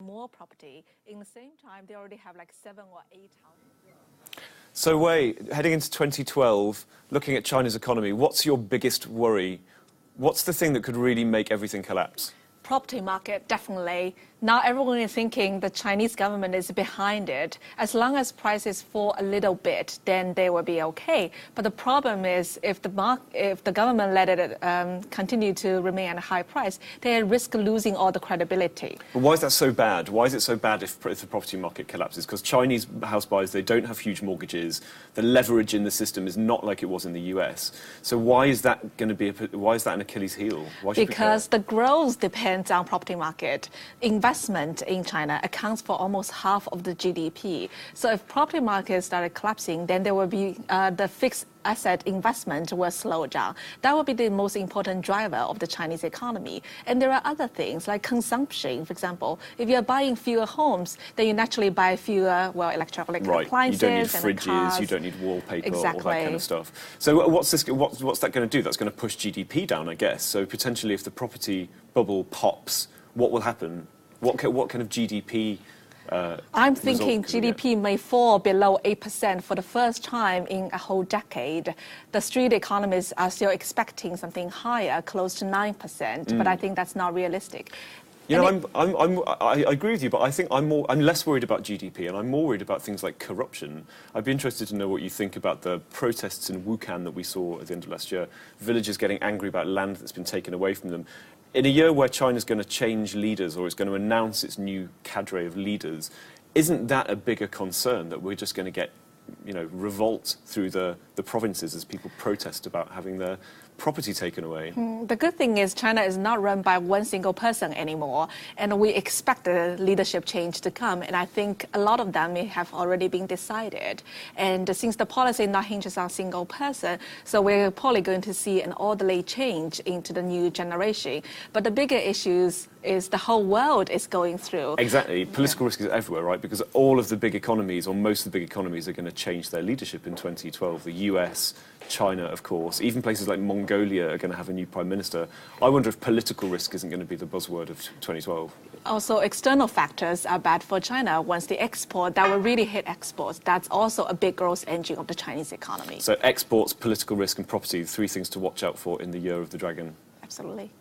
more property. In the same time, they already have like 7 or 8 houses. So Wei, heading into 2012, looking at China's economy, what's your biggest worry? What's the thing that could really make everything collapse? Property market, definitely. Now everyone is thinking the Chinese government is behind it. As long as prices fall a little bit, then they will be okay. But the problem is if the government let it continue to remain at a high price, they risk losing all the credibility. But why is that so bad? Why is it so bad if the property market collapses? Because Chinese house buyers, they don't have huge mortgages. The leverage in the system is not like it was in the US. So why is that going to be? Why is that an Achilles heel? Why should because the growth depends on property market. Investment in China accounts for almost half of the GDP. So if property markets started collapsing, then there will be the fixed asset investment will slow down. That will be the most important driver of the Chinese economy. And there are other things like consumption. For example, if you're buying fewer homes, then you naturally buy fewer, electronic appliances. You don't need fridges, cars. you don't need wallpaper, Exactly. all that kind of stuff. So what's that going to do? That's going to push GDP down, I guess. So potentially if the property bubble pops, what will happen? What kind of GDP I'm thinking GDP may fall below 8% for the first time in a whole decade. The street economists are still expecting something higher, close to 9%, but I think that's not realistic. You know, I agree with you, but I think I'm less worried about GDP, and I'm more worried about things like corruption. I'd be interested to know what you think about the protests in Wuhan that we saw at the end of last year. Villagers getting angry about land that's been taken away from them. In a year where China's going to change leaders, or it's going to announce its new cadre of leaders, isn't that a bigger concern, that we're just going to get, revolt through the provinces as people protest about having their property taken away? The good thing is China is not run by one single person anymore, and we expect the leadership change to come, and I think a lot of them may have already been decided. And since the policy not hinges on a single person, so we're probably going to see an orderly change into the new generation. But the bigger issues is the whole world is going through. Exactly. Political risk is everywhere, right? Because all of the big economies, or most of the big economies, are going to change their leadership in 2012. The US, China, of course. Even places like Mongolia are going to have a new prime minister. I wonder if political risk isn't going to be the buzzword of 2012. Also, external factors are bad for China. Once they export, that will really hit exports. That's also a big growth engine of the Chinese economy. So exports, political risk and property, 3 things to watch out for in the year of the dragon. Absolutely.